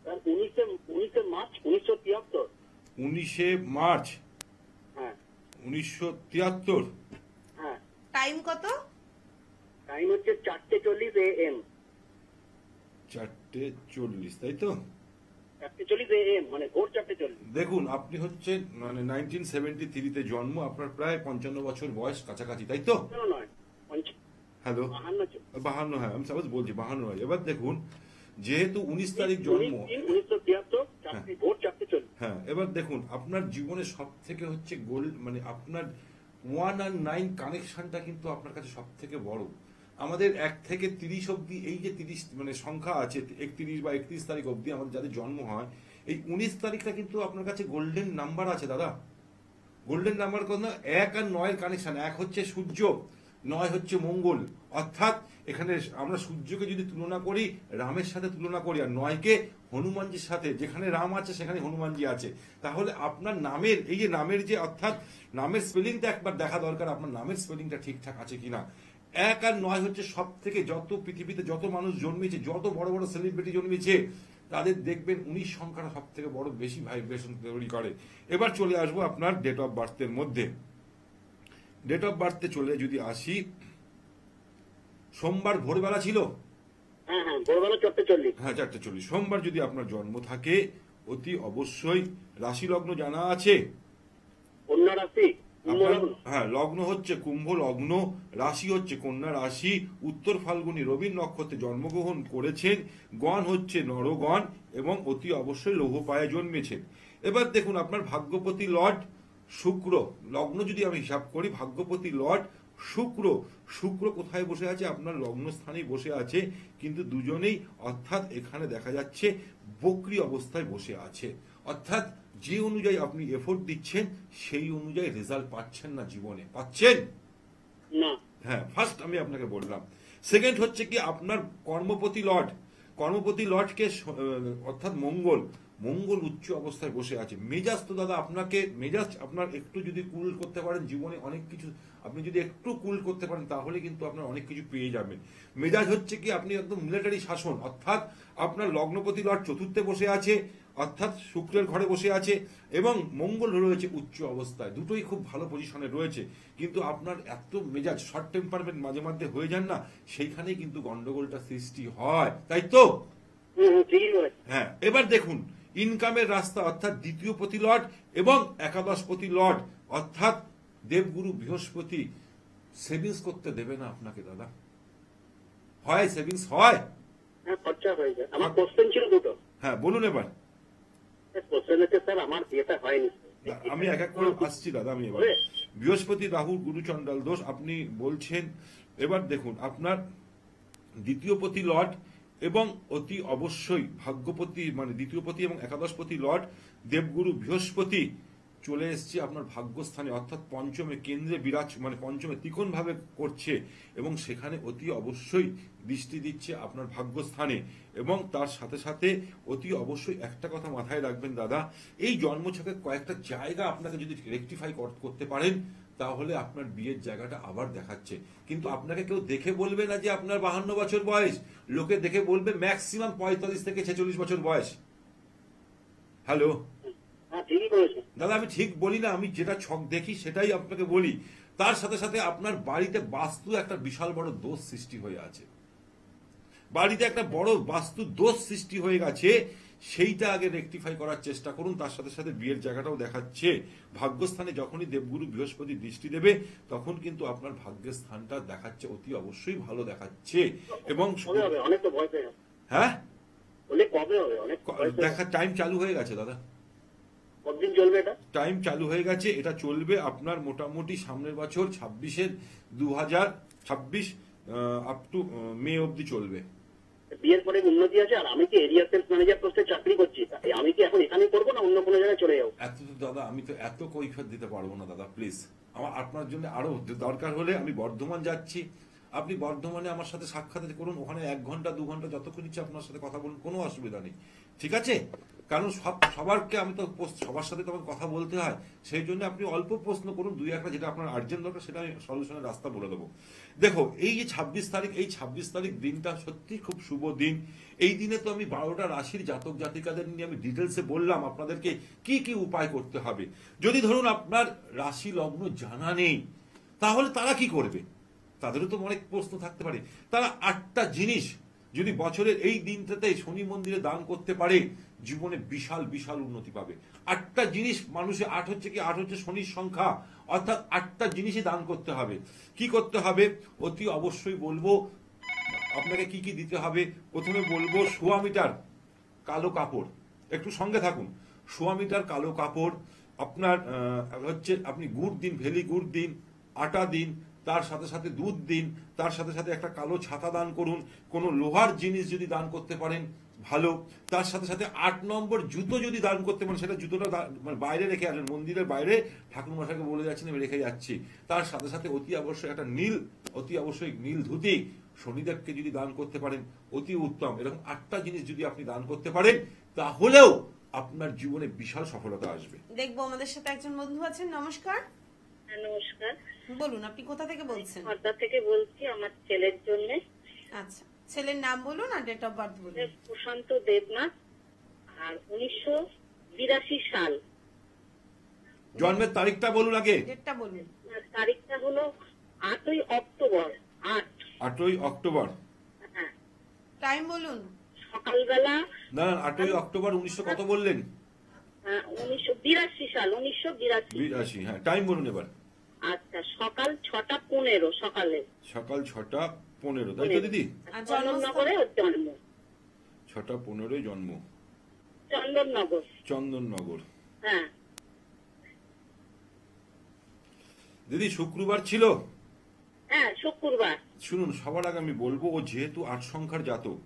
19 মার্চ 1973। 19 মার্চ হ্যাঁ 1973। হ্যাঁ। টাইম কত? টাইম হচ্ছে 4:40 AM। 4:40, তাই তো? 4:40 AM, মানে ভোর 4:40। দেখুন, আপনি হচ্ছে মানে 1973-তে জন্ম, আপনার প্রায় 55 বছর বয়স কাছাকাছি, তাই তো? নয়, হ্যালো, 52। হ্যাঁ, আমি সাপোজ বলছি 52 হয়। এবার দেখুন, যেহেতু 19 তারিখ জন্ম, 1973, ভোর 4:40। হ্যাঁ, এবার দেখুন আপনার জীবনে সব থেকে হচ্ছে গোল, মানে আপনার 1 আর 9 কানেকশনটা কিন্তু আপনার কাছে সব থেকে বড়। আমাদের 1 থেকে 30 অব্দি, এই যে 30 মানে সংখ্যা আছে, 31 বা 31 তারিখ অব্দি আমাদের যাদের জন্ম হয়, এই 19 তারিখটা কিন্তু আপনার কাছে গোল্ডেন নাম্বার আছে দাদা। গোল্ডেন নাম্বার কোন? 1 আর 9 কানেকশন। 1 হচ্ছে সূর্য, 9 হচ্ছে মঙ্গল। অর্থাৎ এখানে আমরা সূর্যকে যদি তুলনা করি রামের সাথে তুলনা করি, আর 9কে হনুমানজির সাথে, যেখানে রাম আছে সেখানে হনুমানজি আছে। তাহলে আপনার নামের, এই যে নামের যে, অর্থাৎ নামের স্পেলিংটা একবার দেখা দরকার, আপনার নামের স্পেলিংটা ঠিকঠাক আছে কিনা। 1 আর 9 হচ্ছে সব থেকে, যত পৃথিবীতে যত মানুষ জন্মেছে, যত বড় বড় সেলিব্রিটি জন্মেছে, তাদের দেখবেন 19 সংখ্যাটা সব থেকে বড়, বেশি ভাইব্রেশন তৈরি করে। এবার চলে আসবো আপনার ডেট অফ বার্থের মধ্যে। ডেট অফ বার্থে চলে যদি আসি, সোমবার ভোরবেলা ছিল। হ্যাঁ হ্যাঁ, ভোরবেলা 4:40। হ্যাঁ, 4:40। সোমবার যদি আপনার জন্ম থাকে, অতি অবশ্যই রাশি লগ্ন জানা আছে? কন্যা রাশি, কুম্ভ আপনার লগ্ন। হ্যাঁ লগ্ন হচ্ছে কুম্ভ লগ্ন, রাশি হচ্ছে কন্যা রাশি, উত্তর ফাল্গুনী রবির নক্ষত্রে জন্মগ্রহণ করেছেন, গণ হচ্ছে নরগণ এবং অতি অবশ্যই লৌহ পায়ে জন্মেছেন। এবার দেখুন আপনার ভাগ্যপতি লর্ড শুক্র, লগ্ন যদি আমি হিসাব করি ভাগ্যপতি লর্ড শুক্র, শুক্র কোথায় বসে আছে? আপনার লগ্ন স্থানেই বসে আছে, কিন্তু দুজনেই অর্থাৎ এখানে দেখা যাচ্ছে বক্রী অবস্থায় বসে আছে, অর্থাৎ যে অনুযায়ী আপনি এফোর্ট দিচ্ছেন সেই অনুযায়ী রেজাল্ট পাচ্ছেন না জীবনে, পাচ্ছেন না। হ্যাঁ ফার্স্ট আমি আপনাকে বললাম। সেকেন্ড হচ্ছে কি আপনার কর্মপতি লর্ড, কর্মপতি লর্ডকে অর্থাৎ মঙ্গল, মঙ্গল উচ্চ অবস্থায় বসে আছে। মেজাজ তো দাদা আপনাকে, মেজাজ আপনার একটু যদি কুল করতে পারেন জীবনে অনেক কিছু, আপনি যদি একটু কুল করতে পারেন তাহলে কিন্তু আপনার অনেক কিছু পেয়ে যাবেন। মেজাজ হচ্ছে কি আপনি একদম মিলিটারি শাসন, অর্থাৎ আপনার লগ্নপতি লর্ড চতুর্থে বসে আছে, অর্থাৎ শুক্রের ঘরে বসে আছে এবং মঙ্গল রয়েছে উচ্চ অবস্থায়, দুটোই খুব ভালো পজিশনে রয়েছে, কিন্তু আপনার এত মেজাজ শর্ট টেম্পারমেন্ট মাঝে মাঝে হয়ে যান না, সেইখানেই কিন্তু গন্ডগোলটা সৃষ্টি হয়, তাই তো? ঠিকই বলেছেন। হ্যাঁ এবার দেখুন ইনকামের রাস্তা অর্থাৎ দ্বিতীয় পতি লর্ড এবং একাদশ পতি লর্ড অর্থাৎ দেবগুরু বৃহস্পতি সেভিংস করতে দেবে না আপনাকে দাদা, হয় সেভিংস হয়? হ্যাঁ, খরচা হয়ে যায়। আমার কোশ্চেন ছিল দুটো। হ্যাঁ বলুন এবার। কোশ্চেন হচ্ছে স্যার আমার বিয়েটা হয়নি। আমি এক এক করে আসছি দাদা, আমি এবার বৃহস্পতি রাহু গুরু চন্ডাল দোষ আপনি বলছেন। এবার দেখুন আপনার দ্বিতীয় পতি লর্ড এবং অতি অবশ্যই ভাগ্যপতি মানে দ্বিতীয় পতি এবং একাদশপতি লর্ড দেবগুরু বৃহস্পতি চলে এসছে আপনার ভাগ্যস্থানে, অর্থাৎ পঞ্চমে কেন্দ্রে বিরাজ মানে পঞ্চমে ত্রিকোণ ভাবে করছে এবং সেখানে অতি অবশ্যই দৃষ্টি দিচ্ছে আপনার ভাগ্যস্থানে। এবং তার সাথে সাথে অতি অবশ্যই একটা কথা মাথায় রাখবেন দাদা, এই জন্মছকে কয়েকটা জায়গা আপনাকে যদি রেকটিফাই করতে পারেন তাহলে আপনার বিয়ের জায়গাটা আবার দেখাচ্ছে। কিন্তু আপনাকে কেউ দেখে বলবে না যে আপনার 52 বছর বয়স, লোকে দেখে বলবে ম্যাক্সিমাম 45 থেকে 46 বছর বয়স। হ্যালো হ্যাঁ, ঠিকই বলেছেন। দাদা, আমি ঠিক বলি না, আমি যেটা ছক দেখি সেটাই আপনাকে বলি। তার সাথে সাথে আপনার বাড়িতে বাস্তু একটা বিশাল বড় দোষ সৃষ্টি হয়ে আছে, বাড়িতে একটা বড় বাস্তু দোষ সৃষ্টি হয়ে গেছে, সেইটা আগে রেকটিফাই করার চেষ্টা করুন। তার সাথে সাথে বিয়ের জায়গাটাও দেখাচ্ছে, ভাগ্যস্থানে যখনই দেবগুরু বৃহস্পতি দৃষ্টি দেবে তখন কিন্তু আপনার ভাগ্যের স্থানটা দেখাচ্ছে অতি অবশ্যই ভালো দেখাচ্ছে। এবং কবে হবে? অনেক তো বয়স হয়ে গেছে। হ্যাঁ বলে কবে হবে? অনেক বয়স হয়ে গেছে। দেখা টাইম চালু হয়ে গেছে দাদা, কতদিন চলবে এটা? টাইম চালু হয়ে গেছে, এটা চলবে আপনার মোটামুটি সামনের বছর 2026 আপ টু মে অবধি চলবে। বিয়ের পরে উন্নতি আছে। আর আমি কি এরিয়া সেলস ম্যানেজার পোস্টে চাকরি করছি, তাই আমি কি এখন এখানেই করবো না অন্য কোনো জায়গায় চলে যাবো? এত তো দাদা আমি তো এত কৈফিয়ত দিতে পারবো না দাদা, প্লিজ। আমার আপনার জন্য আরো দরকার হলে আমি বর্ধমান যাচ্ছি, আপনি বর্ধমানে আমার সাথে সাক্ষাৎ করুন, ওখানে 1 ঘন্টা 2 ঘন্টা যতক্ষণ ইচ্ছে আপনার সাথে কথা বলুন, কোনো অসুবিধা নেই, ঠিক আছে? কারণ সবারকে আমি তো সবার সাথে তো আমাকে কথা বলতে হয়, সেই জন্য আপনি অল্প প্রশ্ন করুন, 2-1টা যেটা আপনার আর্জেন্ট দরকার সেটা আমি সলিউশনের রাস্তা বলে দেবো। দেখো এই যে 26 তারিখ, এই 26 তারিখ দিনটা সত্যি খুব শুভ দিন। এই দিনে তো আমি 12টা রাশির জাতক জাতিকাদের নিয়ে আমি ডিটেলসে বললাম আপনাদেরকে কি কি উপায় করতে হবে। যদি ধরুন আপনার রাশি লগ্ন জানা নেই তাহলে তারা কি করবে, তাদেরও তো অনেক প্রশ্ন থাকতে পারে। তারা 8টা জিনিস যদি বছরের এই দিনটাতে শনি মন্দিরে দান করতে পারে জীবনে বিশাল বিশাল উন্নতি পাবে। 8টা জিনিস মানুষের, 8 হচ্ছে শনির সংখ্যা, অর্থাৎ 8টা জিনিসই দান করতে হবে। কি করতে হবে অতি অবশ্যই বলবো আপনাকে, কি কি দিতে হবে। প্রথমে বলবো 1.25 মিটার কালো কাপড়, একটু সঙ্গে থাকুন। 1.25 মিটার কালো কাপড় আপনার হচ্ছে আপনি গুড় দিন, ভেলি গুড় দিন, আটা দিন, তার সাথে সাথে দুধ দিন, তার সাথে সাথে একটা কালো ছাতা দান করুন। কোনো লোহার জিনিস যদি দান করতে পারেন ভালো। তার সাথে সাথে 8 নম্বর জুতো যদি দান করতে পারেন, সেটা জুতোটা মানে বাইরে রেখে আসবেন, মন্দিরের বাইরে ঠাকুর মশাইকে বলে যাচ্ছেন আমি রেখে যাচ্ছি। তার সাথে সাথে অতি অবশ্যই একটা অতি অবশ্যই নীল ধুতি শনিদেবকে যদি দান করতে পারেন অতি উত্তম। এরকম 8টা জিনিস যদি আপনি দান করতে পারেন তাহলেও আপনার জীবনে বিশাল সফলতা আসবে। দেখবো আমাদের সাথে একজন বন্ধু আছেন। নমস্কার। নমস্কার, বলুন আপনি কোথা থেকে বলছেন? খর্দা থেকে বলছি আমার ছেলের জন্য। আচ্ছা, ছেলের নাম বলুন আর ডেট অফ বার্থ বলুন। প্রশান্ত দেবনাথ, আর 1982 সাল। জন্মের তারিখটা বলুন আগে। ডেটটা বলুন। আর তারিখটা হলো 8ই অক্টোবর। 8ই অক্টোবর। হ্যাঁ, টাইম বলুন। সকালবেলা না 8ই অক্টোবর 1900 কত বললেন? 1982 সাল, 1982। 82, হ্যাঁ। টাইম বলুন এবার। আচ্ছা, সকাল 6:15 সকালে। সকাল 6:15, তাই তো দিদি? আর চন্দননগরে ওর জন্ম। 6:15 জন্ম, চন্দননগর। চন্দননগর। হ্যাঁ দিদি শুক্রবার ছিল? হ্যাঁ, শুক্রবার। শুনুন, সবার আগে আমি বলবো, ও যেহেতু 8 সংখ্যার জাতক,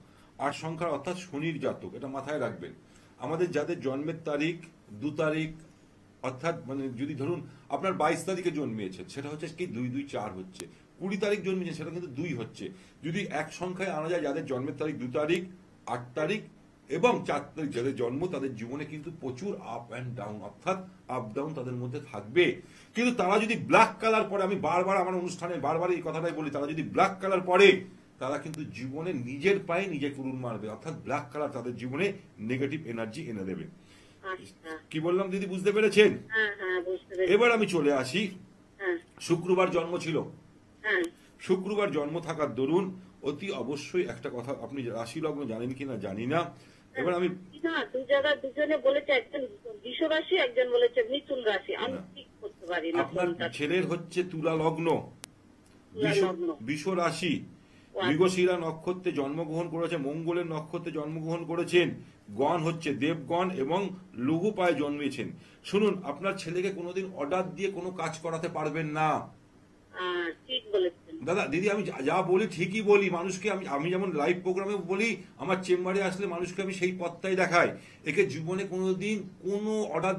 8 সংখ্যার অর্থাৎ শনির জাতক, এটা মাথায় রাখবেন। আমাদের যাদের জন্মের তারিখ 2 তারিখ, অর্থাৎ মানে যদি ধরুন আপনার 22 তারিখে জন্মিয়েছেন, সেটা হচ্ছে কি 2-2-4 হচ্ছে। 20 তারিখ জন্মিয়েছেন, সেটা কিন্তু 2 হচ্ছে। যদি এক সংখ্যায় আনা যায়, যাদের জন্মের তারিখ 2 তারিখ, 8 তারিখ এবং 4 তারিখ যাদের জন্ম, তাদের জীবনে কিন্তু প্রচুর আপ অ্যান্ড ডাউন, অর্থাৎ আপ ডাউন তাদের মধ্যে থাকবে। কিন্তু তারা যদি ব্ল্যাক কালার পরে, আমি বারবার আমার অনুষ্ঠানে বারবার এই কথাটাই বলি, তারা যদি ব্ল্যাক কালার পরে, তারা কিন্তু জীবনে নিজের পায়ে নিজে কুড়ুল মারবে, অর্থাৎ ব্ল্যাক কালার তাদের জীবনে নেগেটিভ এনার্জি এনে দেবে। আচ্ছা। কি বললাম দিদি, বুঝতে পেরেছেন? হ্যাঁ হ্যাঁ, বুঝতে পেরেছি। এবার আমি চলে আসি, হ্যাঁ শুক্রবার জন্ম ছিল। হ্যাঁ। শুক্রবার জন্ম থাকার দরুন অতি অবশ্যই একটা কথা, আপনি রাশি লগ্ন জানেন কিনা জানি না, এবার আমি না, দুজনে বলেছে, একজন বৃষ রাশি, একজন বলেছে মিথুন রাশি। আমি না। ঠিক করতে পারি না আপনার কোনটা। ছেলের হচ্ছে তুলা লগ্ন, তুলা লগ্ন। বৃষ রাশি, আচ্ছা। মৃগশিরা নক্ষত্রে জন্মগ্রহণ করেছে, মঙ্গলের নক্ষত্রে জন্মগ্রহণ করেছেন, গণ হচ্ছে দেবগণ এবং লঘু পায়ে জন্মেছেন। শুনুন, আপনার ছেলেকে কোনোদিন অর্ডার দিয়ে কোনো কাজ করাতে পারবেন না। ঠিক বলেছেন দাদা দিদি, আমি যা বলি ঠিকই বলি মানুষকে। আমি যেমন লাইভ প্রোগ্রামে বলি, আমার চেম্বারে আসলে মানুষকে আমি সেই পথটাই দেখাই। একে জীবনে কোনোদিন কোনো অর্ডার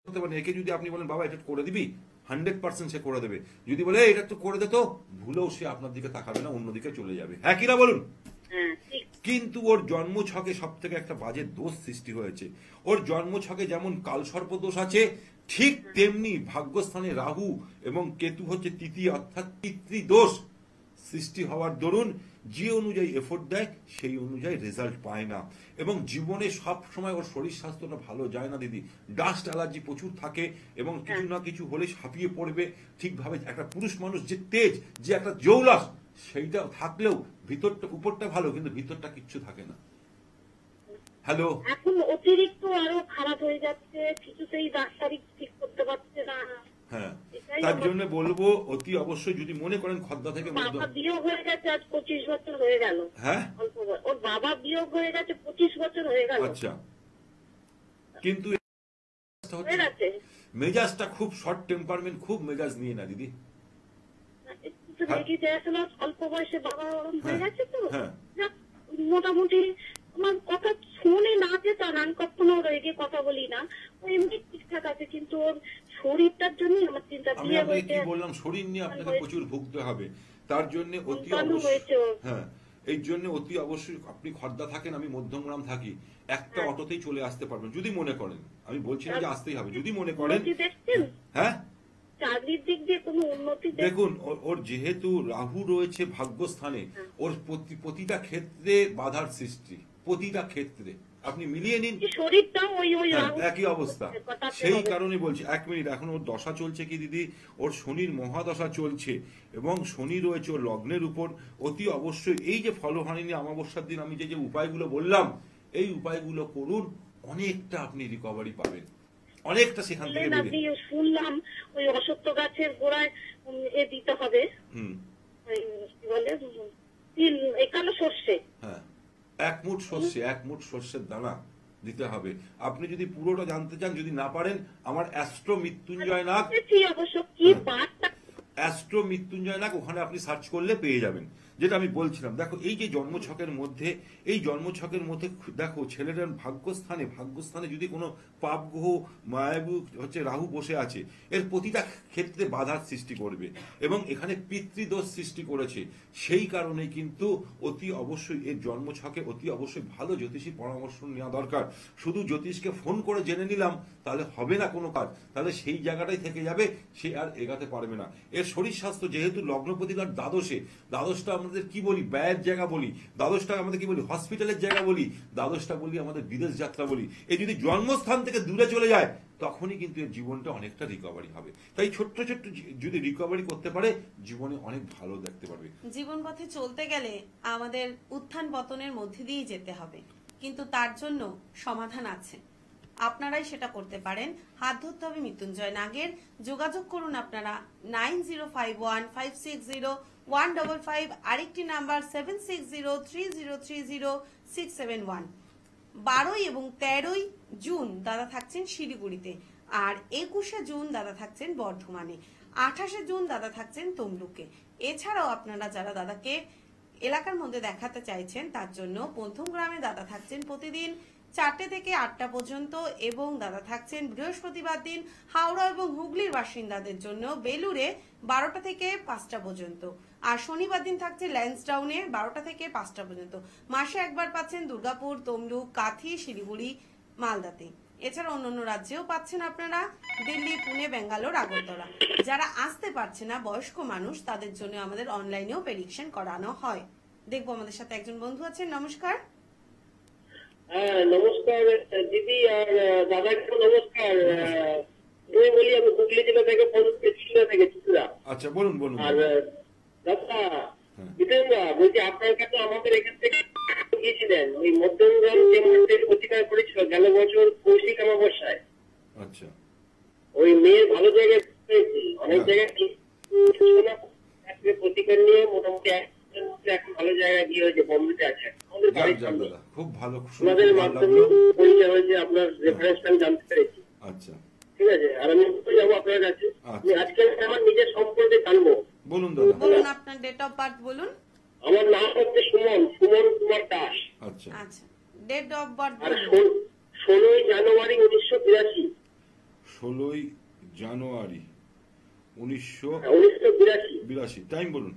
করতে পারেন। একে যদি আপনি বলেন বাবা এটা করে দিবি, 100% সে করে দেবে। যদি বলে এটা তো করে দে, তো ভুলেও সে আপনার দিকে তাকাবে না, অন্যদিকে চলে যাবে। হ্যাঁ কিনা বলুন? হ্যাঁ ঠিক। কিন্তু ওর জন্ম ছকে সব থেকে একটা বাজে দোষ সৃষ্টি হয়েছে। ওর জন্ম ছকে যেমন কালসর্প দোষ আছে, ঠিক তেমনি ভাগ্যস্থানে রাহু এবং কেতু হচ্ছে তৃতীয়, অর্থাৎ পিতৃদোষ সৃষ্টি হওয়ার দরুন যে অনুযায়ী এফোর্ট দেয় সেই অনুযায়ী রেজাল্ট পায় না, এবং জীবনে সব সময় ওর শরীর স্বাস্থ্যটা ভালো যায় না দিদি। ডাস্ট অ্যালার্জি প্রচুর থাকে এবং কিছু না কিছু হলে হাঁপিয়ে পড়বে। ঠিকভাবে একটা পুরুষ মানুষ যে তেজ, যে একটা জৌলাস, সেইটা থাকলেও ভিতরটা, উপরটা ভালো কিন্তু ভিতরটা কিচ্ছু থাকে না। হ্যালো, এখন অতিরিক্ত আরো খারাপ হয়ে যাচ্ছে, কিছুতেই ডাক্তারি ঠিক করতে পারছে না। হ্যাঁ, এটাই তার আমার- জন্য বলবো অতি অবশ্যই যদি মনে করেন খদ্দা থেকে মধ্য, বাবা বিয়োগ হয়ে গেছে, আজ 25 বছর হয়ে গেল। হ্যাঁ অল্প বয়স। ওর বাবা বিয়োগ হয়ে গেছে, 25 বছর হয়ে গেল। আচ্ছা, কিন্তু হয়ে গেছে। মেজাজটা খুব শর্ট টেম্পারমেন্ট, খুব মেজাজ নিয়ে না দিদি। একটু রেগে যাচ্ছিল, অল্প বয়সে বাবা ওরম হয়ে হ্যাঁ, গেছে তো। হ্যাঁ। যাক, মোটামুটি আমার কথা শুনে না যেতাম, আমি কখনো রেগে কথা বলি না, ও এমনি ঠিকঠাক আছে, কিন্তু ওর শরীরটার জন্য আমার চিন্তা। আমি বিয়ে আপনাকে কি হয়েছে, বললাম, শরীর নিয়ে আপনাকে হয়েছে। প্রচুর ভুগতে হবে। তার জন্য অতি সন্তানও অবশ্যই, হয়েছে ওর। হ্যাঁ, এই জন্য অতি অবশ্যই আপনি খর্দা থাকেন, আমি মধ্যমগ্রাম থাকি, একটা হ্যাঁ। অটোতেই চলে আসতে পারবেন যদি মনে করেন। আমি বলছি না যে আসতেই হবে, যদি মনে করেন। উন্নতি দেখছেন? হ্যাঁ চাকরির দিক দিয়ে কোনো উন্নতি দেখুন, ওর যেহেতু রাহু রয়েছে ভাগ্যস্থানে, ওর প্রতিটা ক্ষেত্রে বাধার সৃষ্টি, প্রতিটা ক্ষেত্রে আপনি মিলিয়ে নিন। শরীরটাও ওই ওই হ্যাঁ, রাহু একই অবস্থা। কথাতে সেই হবে। কারণে বলছি, 1 মিনিট, এখন ওর দশা চলছে কি দিদি, ওর শনির মহাদশা চলছে এবং শনি রয়েছে ওর লগ্নের উপর। অতি অবশ্যই এই যে ফলহানি নিয়ে অমাবস্যার দিন আমি যে উপায়গুলো বললাম, এই উপায়গুলো করুন, অনেকটা আপনি রিকভারি পাবেন, অনেকটা সেখান থেকে বললেন আপনি, বেরিয়ে। শুনলাম ওই অসত্য গাছের গোড়ায় এ দিতে হবে, হুম, ওই কি বলে, তিল, একালো সর্ষে। হ্যাঁ, 1 মুঠ সর্ষে, 1 মুঠ সর্ষের দানা দিতে হবে। আপনি যদি পুরোটা জানতে চান, যদি না পারেন, আমার অ্যাস্ট্রো মৃত্যুঞ্জয় নাগ, দেখেছি অবশ্য, কি হ্যাঁ। বার্তা। অ্যাস্ট্রো মৃত্যুঞ্জয় নাগ, ওখানে আপনি সার্চ করলে পেয়ে যাবেন। যেটা আমি বলছিলাম, দেখো এই যে জন্মছকের মধ্যে, এই জন্মছকের মধ্যে দেখো ছেলেটার ভাগ্যস্থানে যদি কোনো পাপ গ্রহ মায়াবু হচ্ছে রাহু বসে আছে, এর প্রতিটা ক্ষেত্রে বাধার সৃষ্টি করবে এবং এখানে পিতৃদোষ সৃষ্টি করেছে। সেই কারণে কিন্তু অতি অবশ্যই এর জন্মছকে অতি অবশ্যই ভালো জ্যোতিষী পরামর্শ নেওয়া দরকার। শুধু জ্যোতিষকে ফোন করে জেনে নিলাম তাহলে হবে না কোনো কাজ, তাহলে সেই জায়গাটাই থেকে যাবে, সে আর এগাতে পারবে না। এর শরীর স্বাস্থ্য যেহেতু লগ্নপতিকার দ্বাদশে, দ্বাদশটা আমাদের কি বলি, ব্যয়ের জায়গা বলি, দ্বাদশটা আমাদের কি বলি, হসপিটালের জায়গা বলি, দ্বাদশটা বলি আমাদের বিদেশ যাত্রা বলি। এ যদি জন্মস্থান থেকে দূরে চলে যায়, তখনই কিন্তু এর জীবনটা অনেকটা রিকভারি হবে। তাই ছোট্ট ছোট্ট যদি রিকভারি করতে পারে, জীবনে অনেক ভালো দেখতে পারবে। জীবন পথে চলতে গেলে আমাদের উত্থান পতনের মধ্যে দিয়েই যেতে হবে, কিন্তু তার জন্য সমাধান আছে। আপনারাই সেটা করতে পারেন। হাত ধরতে হবে মৃত্যুঞ্জয় নাগের। যোগাযোগ করুন আপনারা 9051560155, আরেকটি নাম্বার 7603030671। 12 এবং 13 জুন দাদা থাকছেন শিলিগুড়িতে, আর 21শে জুন দাদা থাকছেন বর্ধমানে, 28শে জুন দাদা থাকছেন তমলুকে। এছাড়াও আপনারা যারা দাদাকে এলাকার মধ্যে দেখাতে চাইছেন তার জন্য প্রথম গ্রামে দাদা থাকছেন প্রতিদিন 4টে থেকে 8টা পর্যন্ত, এবং দাদা থাকছেন বৃহস্পতিবার দিন হাওড়া এবং হুগলির বাসিন্দাদের জন্য বেলুরে 12টা থেকে 5টা পর্যন্ত, আর শনিবার দিন থাকছে ল্যান্সডাউনে 12টা থেকে 5টা পর্যন্ত। মাসে একবার পাচ্ছেন দুর্গাপুর, তমলুক, কাথি, শিলিগুড়ি, মালদাতে। এছাড়া অন্যান্য রাজ্যেও পাচ্ছেন আপনারা দিল্লি, পুনে, বেঙ্গালোর, আগরতলা। যারা আসতে পারছে না বয়স্ক মানুষ, তাদের জন্য আমাদের অনলাইনেও প্রেডিকশন করানো হয়। দেখবো আমাদের সাথে একজন বন্ধু আছেন। নমস্কার। হ্যাঁ নমস্কার দিদি আর দাদাকে নমস্কার। তুমি বলি আমি হুগলি জেলা থেকে ফোন করছি থেকে চিত্রা। আচ্ছা বলুন বলুন। আর দাদা জিতেন্দ্রা বলছি, আপনার কাছে আমাদের এখান থেকে গিয়েছিলেন ওই মধ্যমগ্রাম যে মন্দির প্রতিকার করেছিল গেল বছর কৌশিক অমাবস্যায়। আচ্ছা ওই মেয়ের ভালো জায়গায় পেয়েছি, অনেক জায়গায় প্রতিকার নিয়ে মোটামুটি এখন ভালো জায়গায় গিয়ে হয়েছে, বম্বেতে আছে আমাদের বাড়ির সামনে। খুব ভালো, আপনাদের মাধ্যমে পরিচয় হয়েছে, আপনার রেফারেন্সটা আমি জানতে পেরেছি। আচ্ছা ঠিক আছে, আর আমি যাবো আপনার কাছে। আমি আজকে আমার নিজের সম্পর্কে জানবো। বলুন দাদা। বলুন আপনার ডেট অফ বার্থ বলুন। আমার নাম হচ্ছে সুমন কুমার দাস। আচ্ছা আচ্ছা, ডেট অফ বার্থ আর বলুন। 16 জানুয়ারি 1982। 16 জানুয়ারি 1982। টাইম বলুন।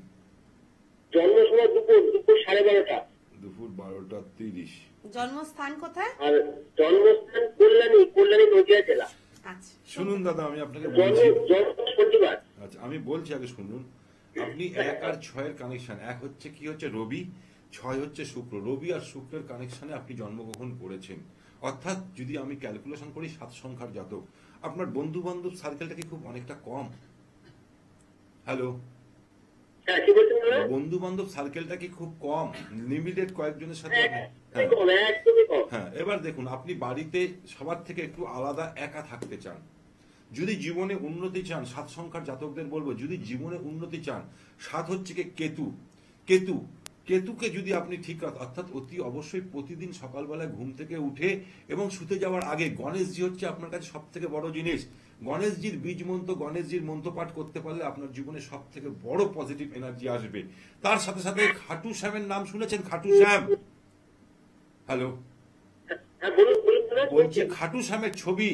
জন্ম সময় দুপুর 12:30। দুপুর 12:30। জন্মস্থান কোথায়? আর জন্মস্থান কল্যাণী নদিয়া জেলা। আচ্ছা শুনুন দাদা, আমি আপনাকে জন্ম বলছি। শনিবার। আচ্ছা আমি বলছি, আগে শুনুন। আপনি 1 আর 6 এর কানেকশন, 1 হচ্ছে কি হচ্ছে রবি, 6 হচ্ছে শুক্র। রবি আর শুক্রের কানেকশনে আপনি জন্মগ্রহণ করেছেন। অর্থাৎ যদি আমি ক্যালকুলেশন করি 7 সংখ্যার জাতক। আপনার বন্ধু বান্ধব সার্কেলটা কি খুব অনেকটা কম? হ্যালো, হ্যাঁ কি বলছেন দাদা? বন্ধু বান্ধব সার্কেলটা কি খুব কম? লিমিটেড কয়েকজনের সাথে একদমই কম। হ্যাঁ, এবার দেখুন, আপনি বাড়িতে সবার থেকে একটু আলাদা একা থাকতে চান। যদি জীবনে উন্নতি চান, 7 সংখ্যার জাতকদের বলবো, যদি জীবনে উন্নতি চান, 7 হচ্ছে কি কেতুকে যদি আপনি ঠিক অর্থাৎ অতি অবশ্যই প্রতিদিন সকালবেলায় ঘুম থেকে উঠে এবং শুতে যাওয়ার আগে গণেশজি হচ্ছে আপনার কাছে সব থেকে বড় জিনিস। গণেশজির বীজ মন্ত্র, গণেশজির মন্ত্র পাঠ করতে পারলে আপনার জীবনে সব থেকে বড় পজিটিভ এনার্জি আসবে। তার সাথে সাথে খাটু শ্যামের নাম শুনেছেন? খাটু শ্যাম, হ্যালো বলছি, খাটু শ্যামের ছবি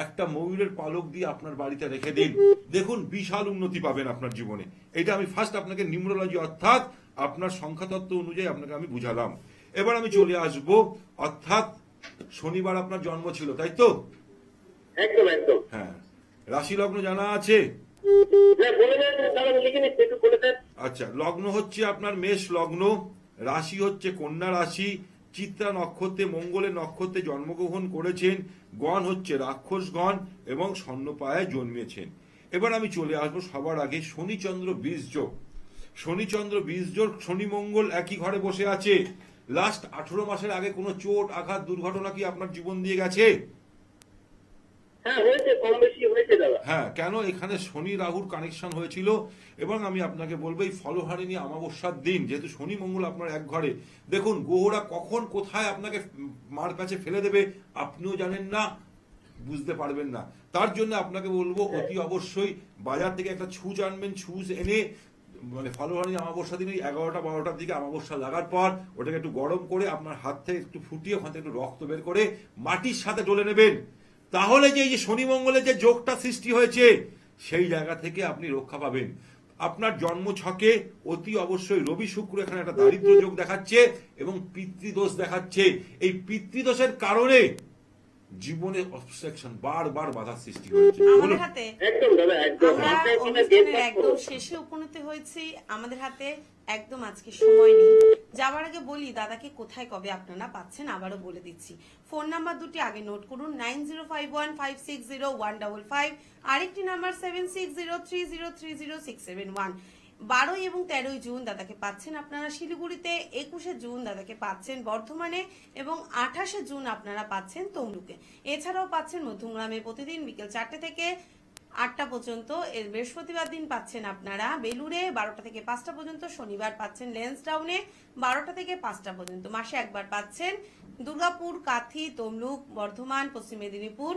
একটা ময়ূরের পালক দিয়ে আপনার বাড়িতে রেখে দিন, দেখুন বিশাল উন্নতি পাবেন আপনার জীবনে। এটা আমি ফার্স্ট আপনাকে নিউমেরোলজি অর্থাৎ আপনার সংখ্যাতত্ত্ব অনুযায়ী আপনাকে আমি বুঝালাম। এবার আমি চলে আসব, অর্থাৎ শনিবার আপনার জন্ম ছিল, তাই তো? একদম একদম। হ্যাঁ, রাশি লগ্ন জানা আছে? আচ্ছা, লগ্ন হচ্ছে আপনার মেষ লগ্ন, রাশি হচ্ছে কন্যা রাশি, চিত্রা নক্ষত্রে মঙ্গলের নক্ষত্রে জন্মগ্রহণ করেছেন, গণ হচ্ছে রাক্ষসগণ এবং স্বর্ণপায়ায় জন্মেছেন। এবার আমি চলে আসবো সবার আগে শনিচন্দ্র বীজযোগ। শনিচন্দ্র বীজযোগ, শনি মঙ্গল একই ঘরে বসে আছে। লাস্ট 18 মাসের আগে কোনো চোট আঘাত দুর্ঘটনা কি আপনার জীবন দিয়ে গেছে? হ্যাঁ, কেন? এখানে শনি রাহুর কানেকশন হয়েছিল। এবং আমি আপনাকে বলবো এই ফলহারিণী অমাবস্যার দিন, যেহেতু শনি মঙ্গল আপনার এক ঘরে, দেখুন গ্রহরা কখন কোথায় আপনাকে মার কাছে ফেলে দেবে আপনিও জানেন না, বুঝতে পারবেন না। তার জন্য আপনাকে বলবো অতি অবশ্যই বাজার থেকে একটা ছুঁচ আনবেন, ছুঁচ এনে মানে ফলহারিণী অমাবস্যা দিন 11টা-12টার দিকে অমাবস্যা লাগার পর ওটাকে একটু গরম করে আপনার হাত থেকে একটু ফুটিয়ে ওখান থেকে একটু রক্ত বের করে মাটির সাথে ডলে নেবেন। তাহলে যে এই যে শনি মঙ্গলের যে যোগটা সৃষ্টি হয়েছে সেই জায়গা থেকে আপনি রক্ষা পাবেন। আপনার জন্ম ছকে অতি অবশ্যই রবি শুক্র এখানে একটা দারিদ্র যোগ দেখাচ্ছে এবং পিতৃদোষ দেখাচ্ছে। এই পিতৃদোষের কারণে জীবনে অবস্ট্রাকশন বারবার বাধা সৃষ্টি হয়েছে। আমাদের হাতে আমরা অনুষ্ঠানের একদম শেষে উপনীত হয়েছি। আমাদের হাতে একদম আজকে সময় নেই। যাওয়ার আগে বলি দাদাকে কোথায় কবে আপনারা পাচ্ছেন আবারও বলে দিচ্ছি। ফোন নাম্বার দুটি আগে নোট করুন, 9051560155, আরেকটি নাম্বার 7603030671। 12 এবং 13 জুন দাদাকে পাচ্ছেন আপনারা শিলিগুড়িতে, 21শে জুন দাদাকে পাচ্ছেন বর্ধমানে এবং 28শে জুন আপনারা পাচ্ছেন তমলুকে। এছাড়াও পাচ্ছেন মধ্যমগ্রামে প্রতিদিন বিকেল 4টে থেকে 8টা পর্যন্ত। এর বৃহস্পতিবার দিন পাচ্ছেন আপনারা বেলুড়ে 12টা থেকে 5টা পর্যন্ত, শনিবার পাচ্ছেন লেন্সডাউনে 12টা থেকে 5টা পর্যন্ত। মাসে একবার পাচ্ছেন দুর্গাপুর, কাথি, তমলুক, বর্ধমান, পশ্চিম মেদিনীপুর,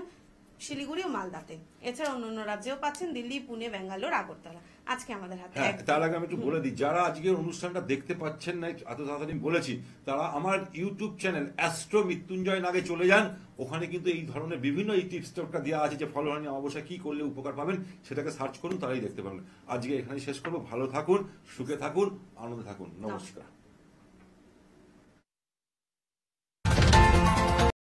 শিলিগুড়ি ও মালদাতে। এছাড়া অন্যান্য রাজ্যেও পাচ্ছেন দিল্লি, পুনে, ব্যাঙ্গালোর, আগরতলা। আজকে আমাদের হাতে হ্যাঁ, তার আগে আমি একটু বলে দিই, যারা আজকের অনুষ্ঠানটা দেখতে পাচ্ছেন না এত তাড়াতাড়ি বলেছি, তারা আমার ইউটিউব চ্যানেল অ্যাস্ট্রো মৃত্যুঞ্জয় নাগে চলে যান। ওখানে কিন্তু এই ধরনের বিভিন্ন এই টিপসটা দেওয়া আছে যে ফলহানি অমাবস্যা কি করলে উপকার পাবেন, সেটাকে সার্চ করুন, তারাই দেখতে পাবেন। আজকে এখানে শেষ করবো। ভালো থাকুন, সুখে থাকুন, আনন্দে থাকুন। নমস্কার।